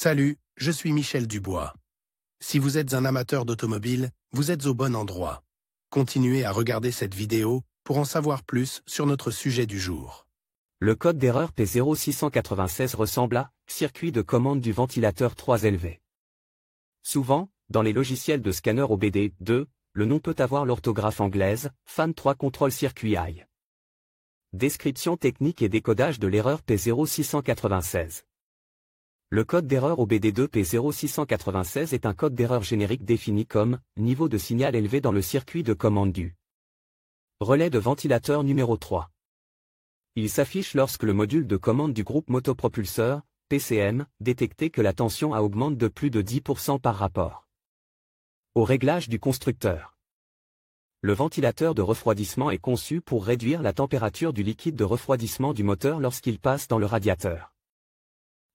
Salut, je suis Michel Dubois. Si vous êtes un amateur d'automobile, vous êtes au bon endroit. Continuez à regarder cette vidéo pour en savoir plus sur notre sujet du jour. Le code d'erreur P0696 ressemble à « circuit de commande du ventilateur 3LV ». Souvent, dans les logiciels de scanner OBD2, le nom peut avoir l'orthographe anglaise « FAN3 Control Circuit I ». Description technique et décodage de l'erreur P0696. Le code d'erreur OBD2 P0696 est un code d'erreur générique défini comme « niveau de signal élevé dans le circuit de commande du relais de ventilateur numéro 3 ». Il s'affiche lorsque le module de commande du groupe motopropulseur, PCM, détecté que la tension augmente de plus de 10% par rapport au réglage du constructeur. Le ventilateur de refroidissement est conçu pour réduire la température du liquide de refroidissement du moteur lorsqu'il passe dans le radiateur.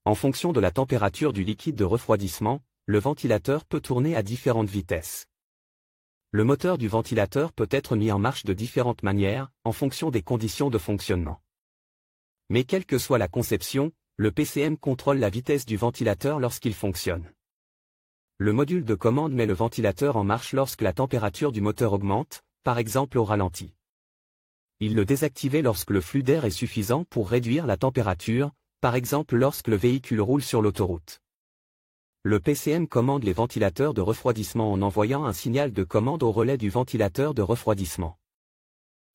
En fonction de la température du liquide de refroidissement, le ventilateur peut tourner à différentes vitesses. Le moteur du ventilateur peut être mis en marche de différentes manières, en fonction des conditions de fonctionnement. Mais quelle que soit la conception, le PCM contrôle la vitesse du ventilateur lorsqu'il fonctionne. Le module de commande met le ventilateur en marche lorsque la température du moteur augmente, par exemple au ralenti. Il le désactive lorsque le flux d'air est suffisant pour réduire la température, par exemple lorsque le véhicule roule sur l'autoroute. Le PCM commande les ventilateurs de refroidissement en envoyant un signal de commande au relais du ventilateur de refroidissement.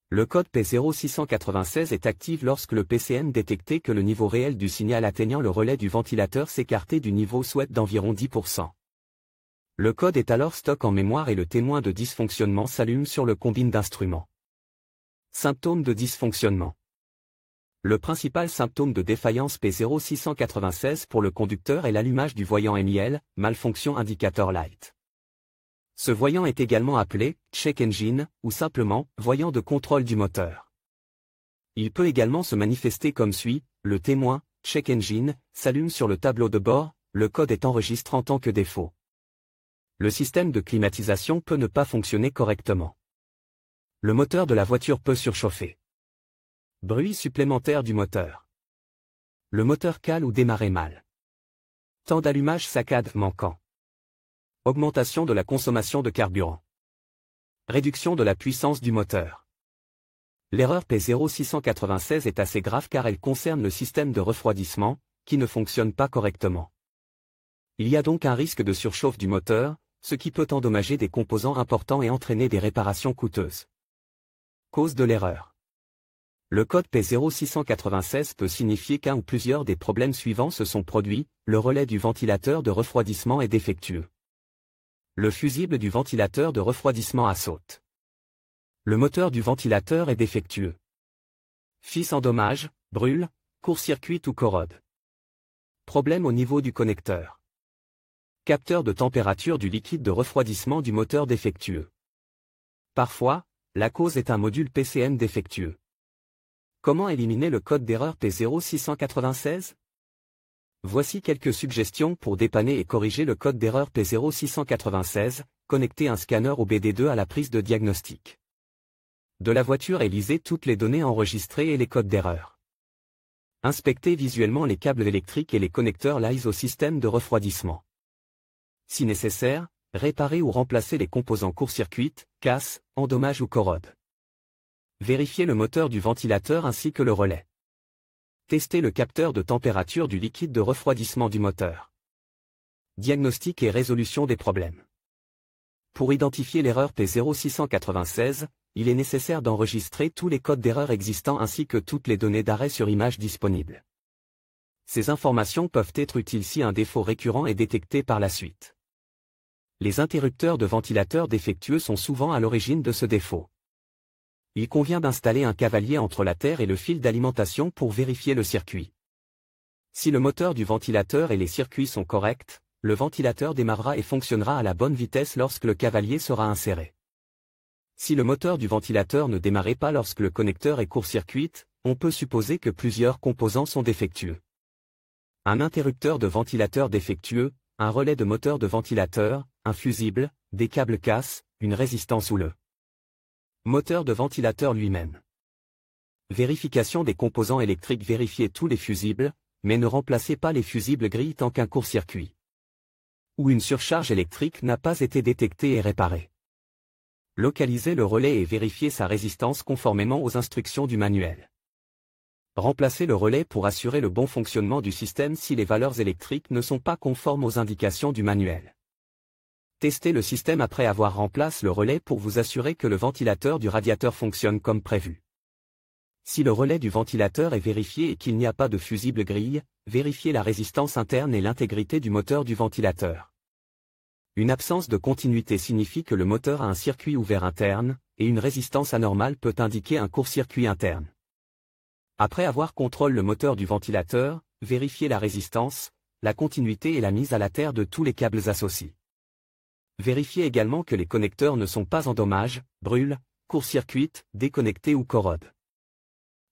Le code P0696 est actif lorsque le PCM détecte que le niveau réel du signal atteignant le relais du ventilateur s'écartait du niveau souhaité d'environ 10%. Le code est alors stocké en mémoire et le témoin de dysfonctionnement s'allume sur le combine d'instruments. Symptômes de dysfonctionnement. Le principal symptôme de défaillance P0696 pour le conducteur est l'allumage du voyant MIL, malfonction indicator light. Ce voyant est également appelé « check engine » ou simplement « voyant de contrôle du moteur ». Il peut également se manifester comme suit, le témoin « check engine » s'allume sur le tableau de bord, le code est enregistré en tant que défaut. Le système de climatisation peut ne pas fonctionner correctement. Le moteur de la voiture peut surchauffer. Bruit supplémentaire du moteur. Le moteur cale ou démarrer mal. Temps d'allumage saccade manquant. Augmentation de la consommation de carburant. Réduction de la puissance du moteur. L'erreur P0696 est assez grave car elle concerne le système de refroidissement, qui ne fonctionne pas correctement. Il y a donc un risque de surchauffe du moteur, ce qui peut endommager des composants importants et entraîner des réparations coûteuses. Cause de l'erreur. Le code P0696 peut signifier qu'un ou plusieurs des problèmes suivants se sont produits, le relais du ventilateur de refroidissement est défectueux. Le fusible du ventilateur de refroidissement saute. Le moteur du ventilateur est défectueux. Fils endommage, brûle, court-circuite ou corrode. Problème au niveau du connecteur. Capteur de température du liquide de refroidissement du moteur défectueux. Parfois, la cause est un module PCM défectueux. Comment éliminer le code d'erreur P0696 ? Voici quelques suggestions pour dépanner et corriger le code d'erreur P0696, connecter un scanner OBD2 à la prise de diagnostic de la voiture et lisez toutes les données enregistrées et les codes d'erreur. Inspectez visuellement les câbles électriques et les connecteurs liés au système de refroidissement. Si nécessaire, réparez ou remplacez les composants court-circuit, casse, endommage ou corrode. Vérifiez le moteur du ventilateur ainsi que le relais. Testez le capteur de température du liquide de refroidissement du moteur. Diagnostic et résolution des problèmes. Pour identifier l'erreur P0696, il est nécessaire d'enregistrer tous les codes d'erreur existants ainsi que toutes les données d'arrêt sur image disponibles. Ces informations peuvent être utiles si un défaut récurrent est détecté par la suite. Les interrupteurs de ventilateur défectueux sont souvent à l'origine de ce défaut. Il convient d'installer un cavalier entre la terre et le fil d'alimentation pour vérifier le circuit. Si le moteur du ventilateur et les circuits sont corrects, le ventilateur démarrera et fonctionnera à la bonne vitesse lorsque le cavalier sera inséré. Si le moteur du ventilateur ne démarrait pas lorsque le connecteur est court-circuit, on peut supposer que plusieurs composants sont défectueux. Un interrupteur de ventilateur défectueux, un relais de moteur de ventilateur, un fusible, des câbles casse, une résistance ou le moteur de ventilateur lui-même. Vérification des composants électriques. Vérifiez tous les fusibles, mais ne remplacez pas les fusibles gris tant qu'un court-circuit ou une surcharge électrique n'a pas été détectée et réparée. Localisez le relais et vérifiez sa résistance conformément aux instructions du manuel. Remplacez le relais pour assurer le bon fonctionnement du système si les valeurs électriques ne sont pas conformes aux indications du manuel. Testez le système après avoir remplacé le relais pour vous assurer que le ventilateur du radiateur fonctionne comme prévu. Si le relais du ventilateur est vérifié et qu'il n'y a pas de fusible grille, vérifiez la résistance interne et l'intégrité du moteur du ventilateur. Une absence de continuité signifie que le moteur a un circuit ouvert interne, et une résistance anormale peut indiquer un court-circuit interne. Après avoir contrôlé le moteur du ventilateur, vérifiez la résistance, la continuité et la mise à la terre de tous les câbles associés. Vérifiez également que les connecteurs ne sont pas endommagés, brûlent, court-circuitent, déconnectés ou corrodent.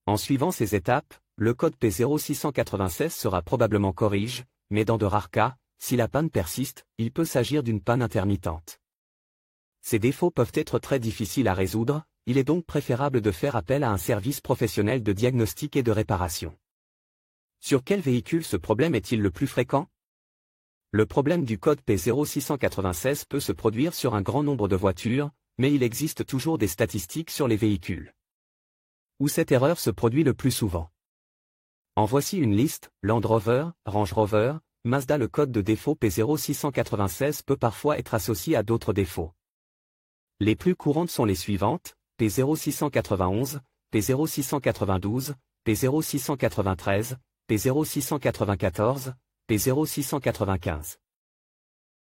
En suivant ces étapes, le code P0696 sera probablement corrigé, mais dans de rares cas, si la panne persiste, il peut s'agir d'une panne intermittente. Ces défauts peuvent être très difficiles à résoudre, il est donc préférable de faire appel à un service professionnel de diagnostic et de réparation. Sur quel véhicule ce problème est-il le plus fréquent? Le problème du code P0696 peut se produire sur un grand nombre de voitures, mais il existe toujours des statistiques sur les véhicules où cette erreur se produit le plus souvent. En voici une liste: Land Rover, Range Rover, Mazda. Le code de défaut P0696 peut parfois être associé à d'autres défauts. Les plus courantes sont les suivantes: P0691, P0692, P0693, P0694, P0695.